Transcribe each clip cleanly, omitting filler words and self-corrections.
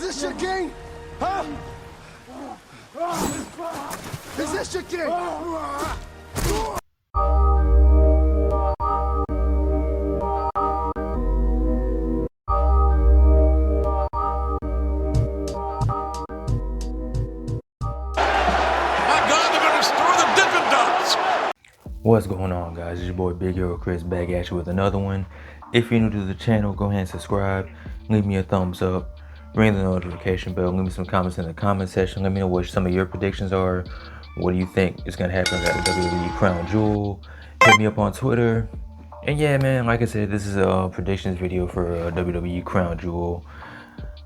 this your game? Huh? Is this your game? What's going on, guys? It's your boy Big Hero Chris back at you with another one. If you're new to the channel, go ahead and subscribe, leave me a thumbs up, ring the notification bell, leave me some comments in the comment section. Let me know what some of your predictions are. What do you think is going to happen at the WWE Crown Jewel? Hit me up on Twitter. And yeah, man, like I said, this is a predictions video for WWE Crown Jewel.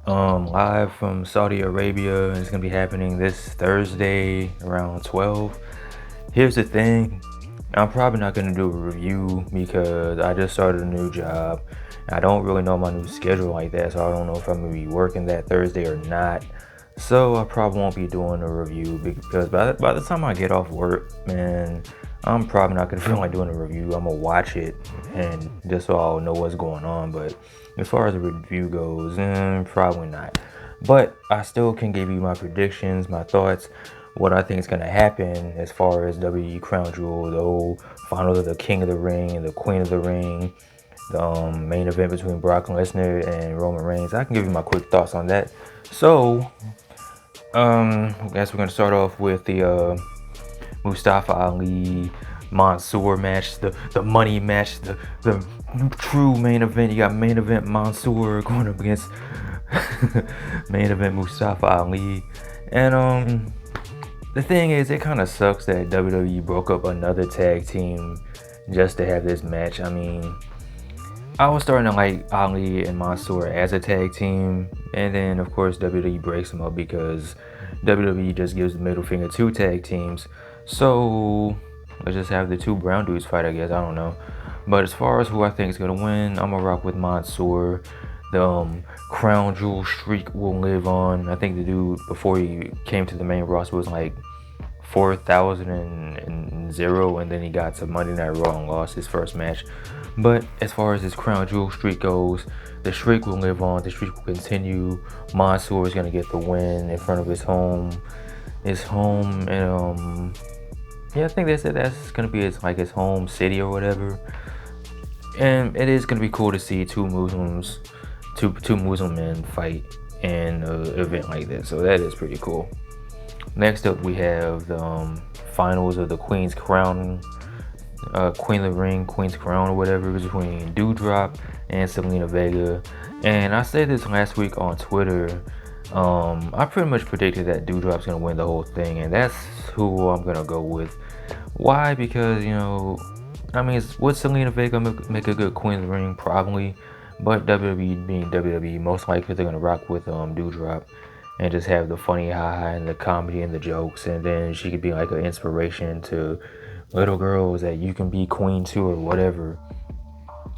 Live from Saudi Arabia, and it's going to be happening this Thursday around 12. Here's the thing. I'm probably not going to do a review because I just started a new job. I don't really know my new schedule like that, so I don't know if I'm going to be working that Thursday or not. So I probably won't be doing a review because by the time I get off work, man, I'm probably not going to feel like doing a review. I'm going to watch it and just so I'll know what's going on. But as far as the review goes, probably not. But I still can give you my predictions, my thoughts, what I think is going to happen as far as WWE Crown Jewel, the whole finals of the King of the Ring and the Queen of the Ring, the main event between Brock Lesnar and Roman Reigns. I can give you my quick thoughts on that. So, I guess we're going to start off with the Mustafa Ali Mansoor match, the money match, the true main event. You got main event Mansoor going up against main event Mustafa Ali. And the thing is, it kind of sucks that WWE broke up another tag team just to have this match. I mean, I was starting to like Ali and Mansoor as a tag team, and then of course WWE breaks them up because WWE just gives the middle finger to tag teams. So let's just have the two brown dudes fight, I guess. I don't know. But as far as who I think is gonna win, I'm gonna rock with Mansoor. The Crown Jewel streak will live on. I think the dude before he came to the main roster was like 4,000-0, and then he got to Monday Night Raw and lost his first match. But as far as his Crown Jewel streak goes, the streak will live on. The streak will continue. Mansoor is gonna get the win in front of his home, and yeah, I think that's gonna be his home city or whatever. And it is gonna be cool to see two Muslim men fight in an event like this, so that is pretty cool. Next up, we have the finals of the Queen's Crown, Queen of the Ring, Queen's Crown or whatever, between Doudrop and Zelina Vega. And I said this last week on Twitter. I pretty much predicted that Doudrop's gonna win the whole thing, and that's who I'm gonna go with. Why? Because, you know, I mean, would Zelina Vega make a good Queen of the Ring? Probably. But WWE being WWE, most likely they're going to rock with Doudrop and just have the funny haha and the comedy and the jokes. And then she could be like an inspiration to little girls that you can be queen too or whatever.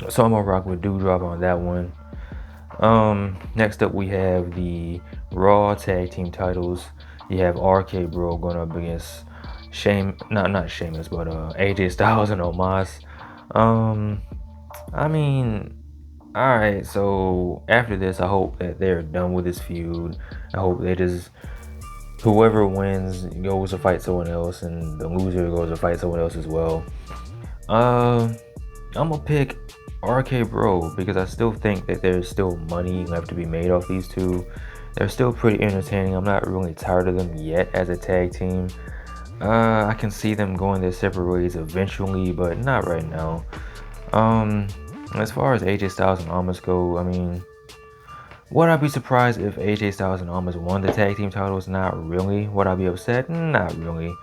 So I'm going to rock with Doudrop on that one. Next up, we have the Raw Tag Team titles. You have RK Bro going up against not Sheamus, but AJ Styles and Omos. I mean, alright, so after this, I hope that they're done with this feud. I hope they just, whoever wins goes to fight someone else, and the loser goes to fight someone else as well. I'm gonna pick RK Bro because I still think that there's still money left to be made off these two. They're still pretty entertaining. I'm not really tired of them yet as a tag team. I can see them going their separate ways eventually, but not right now. As far as AJ Styles and Omos go, I mean, would I be surprised if AJ Styles and Omos won the tag team titles? Not really. Would I be upset? Not really.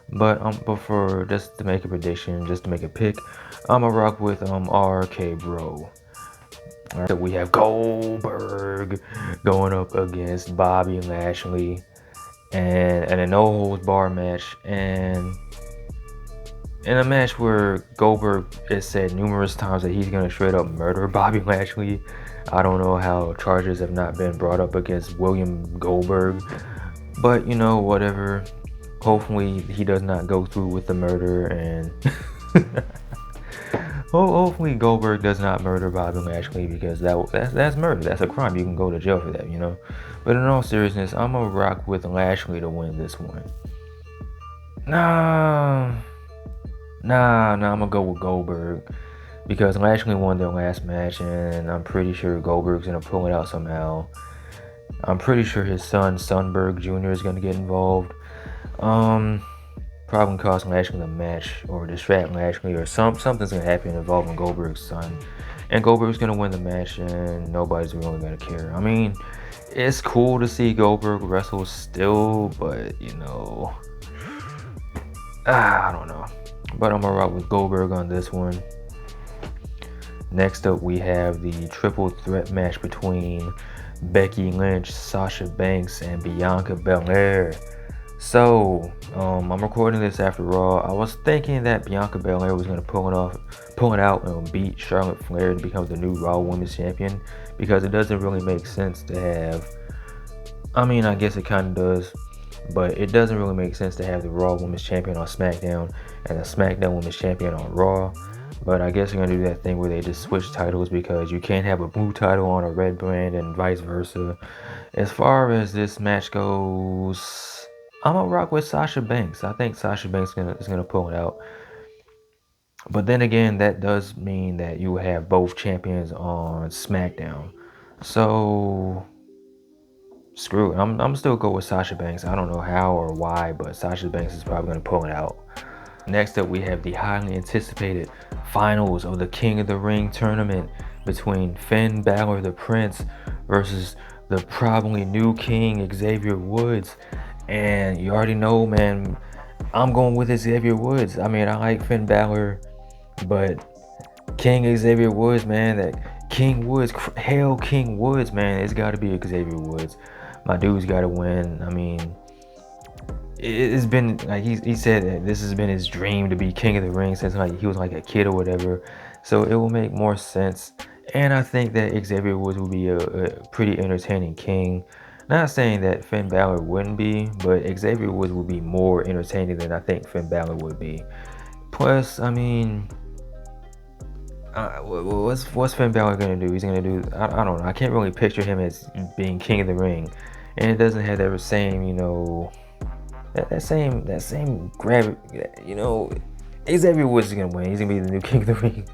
But for just to make a prediction, just to make a pick, I'm gonna rock with RK Bro. Alright, we have Goldberg going up against Bobby Lashley, and a no holds bar match, and in a match where Goldberg has said numerous times that he's gonna straight up murder Bobby Lashley. I don't know how charges have not been brought up against William Goldberg, but you know, whatever. Hopefully he does not go through with the murder, and Hopefully Goldberg does not murder Bobby Lashley, because that's murder. That's a crime. You can go to jail for that, you know. But in all seriousness, I'm gonna rock with Lashley to win this one. Nah, I'm gonna go with Goldberg, because Lashley won their last match, and I'm pretty sure Goldberg's gonna pull it out somehow. I'm pretty sure his son, Sunberg Jr., is gonna get involved. Probably cost Lashley the match, or distract Lashley, or something's gonna happen involving Goldberg's son, and Goldberg's gonna win the match, and nobody's really gonna care. I mean, it's cool to see Goldberg wrestle still, but you know, I don't know. But I'm gonna rock with Goldberg on this one. Next up, we have the triple threat match between Becky Lynch, Sasha Banks, and Bianca Belair. So, I'm recording this after Raw. I was thinking that Bianca Belair was going to pull it out and beat Charlotte Flair to become the new Raw Women's Champion, because it doesn't really make sense to have, I mean, I guess it kind of does, but it doesn't really make sense to have the Raw Women's Champion on SmackDown and the SmackDown Women's Champion on Raw. But I guess they're going to do that thing where they just switch titles, because you can't have a blue title on a red brand and vice versa. As far as this match goes, I'm gonna rock with Sasha Banks. I think Sasha Banks is gonna pull it out. But then again, that does mean that you have both champions on SmackDown. So screw it. I'm still go with Sasha Banks. I don't know how or why, but Sasha Banks is probably gonna pull it out. Next up, we have the highly anticipated finals of the King of the Ring tournament between Finn Balor the Prince versus the probably new king Xavier Woods. And you already know, man, I'm going with Xavier Woods. I mean, I like Finn Balor, but King Xavier Woods, man, that King Woods, hell King Woods, man, it's got to be Xavier Woods. My dude's got to win. I mean, it's been, like, he said that this has been his dream to be King of the Ring since, like, he was like a kid or whatever. So it will make more sense. And I think that Xavier Woods will be a pretty entertaining king. Not saying that Finn Balor wouldn't be, but Xavier Woods would be more entertaining than I think Finn Balor would be. Plus, I mean, what's Finn Balor gonna do? He's gonna do, I don't know. I can't really picture him as being King of the Ring, and it doesn't have that same, you know, that same gravity. You know, Xavier Woods is gonna win. He's gonna be the new King of the Ring,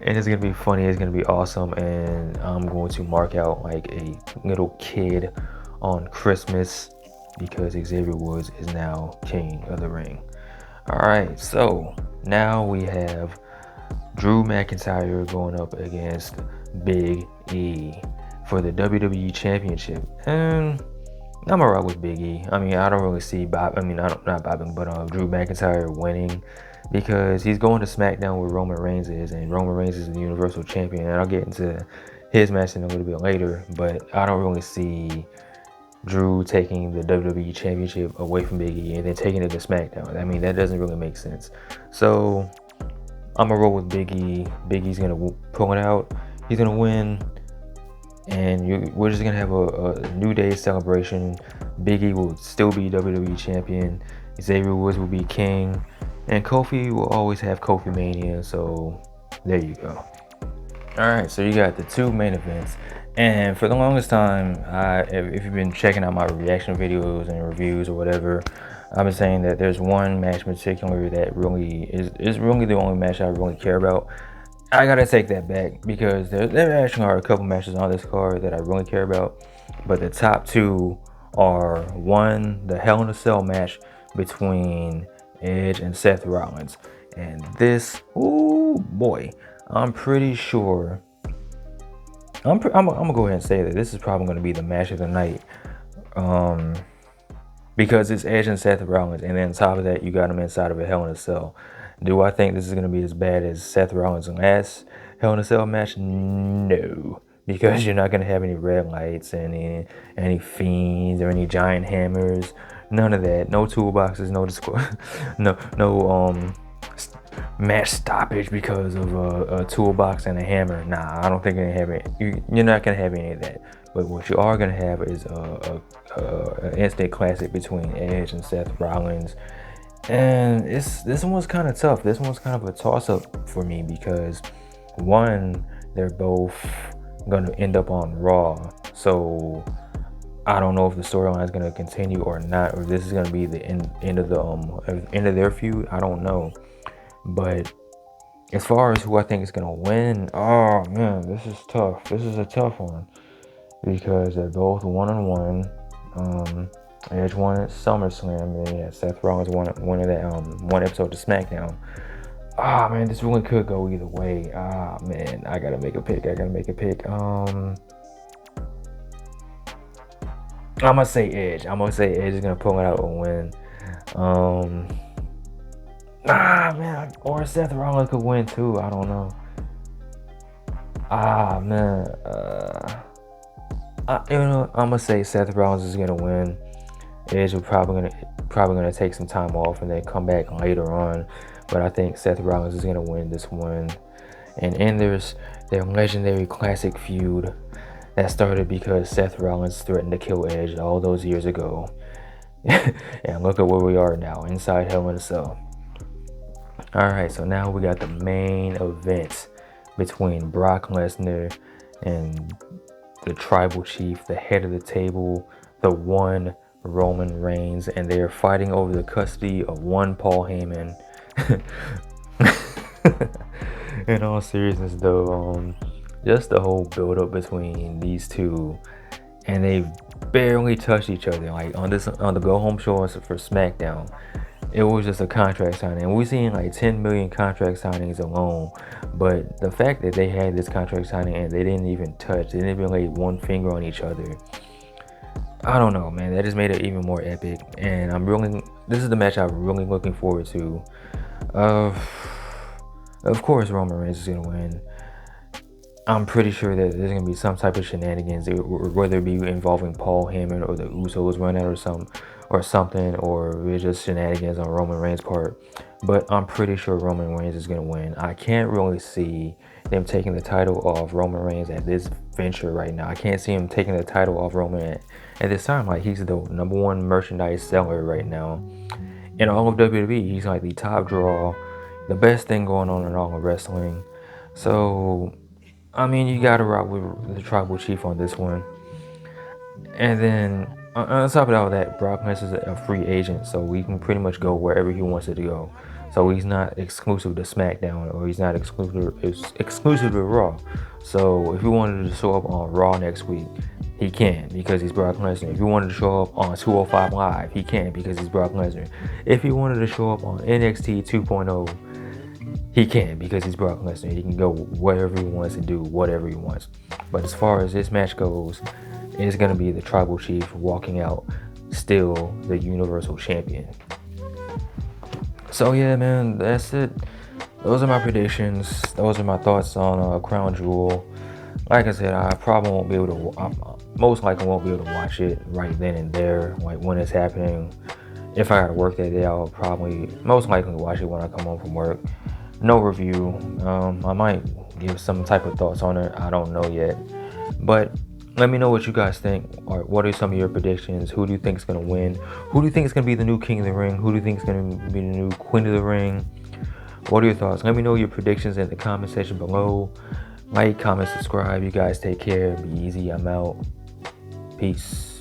and it's gonna be funny. It's gonna be awesome, and I'm going to mark out like a little kid on Christmas, because Xavier Woods is now King of the Ring. Alright, so now we have Drew McIntyre going up against Big E for the WWE Championship. And I'm gonna rock with Big E. I mean, I don't really see Drew McIntyre winning, because he's going to SmackDown where Roman Reigns is, and Roman Reigns is the Universal Champion. And I'll get into his match in a little bit later, but I don't really see Drew taking the WWE Championship away from Big E and then taking it to SmackDown. I mean, that doesn't really make sense. So I'm gonna roll with Big E. Big E's gonna pull it out. He's gonna win, and we're just gonna have a New Day celebration. Big E will still be WWE Champion. Xavier Woods will be King, and Kofi will always have Kofi Mania. So there you go. All right, so you got the two main events. And for the longest time, if you've been checking out my reaction videos and reviews or whatever, I've been saying that there's one match in particular that really is really the only match I really care about. I gotta take that back, because there actually are a couple matches on this card that I really care about. But the top two are, one, the Hell in a Cell match between Edge and Seth Rollins. And this, ooh boy, I'm pretty sure, I'm gonna go ahead and say that this is probably gonna be the match of the night, because it's Edge and Seth Rollins, and then on top of that, you got them inside of a Hell in a Cell. Do I think this is gonna be as bad as Seth Rollins' last Hell in a Cell match? No, because you're not gonna have any red lights, any fiends, or any giant hammers. None of that. No toolboxes. No match stoppage because of a toolbox and a hammer. Nah, I don't think you're gonna have it. You're not gonna have any of that. But what you are gonna have is an instant classic between Edge and Seth Rollins, And this one's kind of tough. This one's kind of a toss-up for me because one, they're both gonna end up on Raw, so I don't know if the storyline is gonna continue or not, or this is gonna be the end of the end of their feud. I don't know, but as far as who I think is gonna win, oh man, this is tough. This is a tough one because they're both 1-1. Edge won at SummerSlam, and yeah, Seth Rollins won of that one episode of SmackDown. Ah man, this really could go either way. Ah man, I gotta make a pick. I'm gonna say Edge. Edge is gonna pull it out and win. Man, or Seth Rollins could win too. I don't know. Man, I'm gonna say Seth Rollins is gonna win. Edge will probably gonna take some time off and then come back later on. But I think Seth Rollins is gonna win this one. And there's their legendary classic feud that started because Seth Rollins threatened to kill Edge all those years ago. And look at where we are now, inside Hell in a Cell. Alright, so now we got the main event between Brock Lesnar and the Tribal Chief, the head of the table, the one Roman Reigns, and they are fighting over the custody of one Paul Heyman. In all seriousness though, just the whole build up between these two, and they barely touched each other. Like on the go home show for SmackDown, it was just a contract signing, and we've seen like 10 million contract signings alone. But the fact that they had this contract signing and they didn't even touch, they didn't even lay one finger on each other, I don't know, man. That just made it even more epic. And this is the match I'm really looking forward to. Of course, Roman Reigns is gonna win. I'm pretty sure that there's gonna be some type of shenanigans, whether it be involving Paul Heyman or the Usos running or something, or it's just shenanigans on Roman Reigns' part. But I'm pretty sure Roman Reigns is gonna win. I can't really see them taking the title off Roman Reigns at this venture right now. I can't see him taking the title off Roman at this time. Like, he's the number one merchandise seller right now in all of WWE. He's like the top draw, the best thing going on in all of wrestling. So I mean, you gotta rock with the Tribal Chief on this one. And then on top of all that, Brock Lesnar is a free agent, so we can pretty much go wherever he wants it to go. So he's not exclusive to SmackDown, or he's not exclusive to Raw. So if he wanted to show up on Raw next week, he can, because he's Brock Lesnar. If he wanted to show up on 205 Live, he can, because he's Brock Lesnar. If he wanted to show up on NXT 2.0, he can, because he's Brock Lesnar. He can go wherever he wants and do whatever he wants. But as far as this match goes, it's going to be the Tribal Chief walking out still the Universal Champion. So yeah, man, that's it. Those are my predictions. Those are my thoughts on Crown Jewel. Like I said, I probably won't be able to, most likely won't be able to watch it right then and there, like when it's happening. If I gotta work that day, I'll probably most likely watch it when I come home from work. No review. I might give some type of thoughts on it. I don't know yet. But let me know what you guys think. Or what are some of your predictions? Who do you think is going to win? Who do you think is going to be the new King of the Ring? Who do you think is going to be the new Queen of the Ring? What are your thoughts? Let me know your predictions in the comment section below. Like, comment, subscribe. You guys take care. Be easy. I'm out. Peace.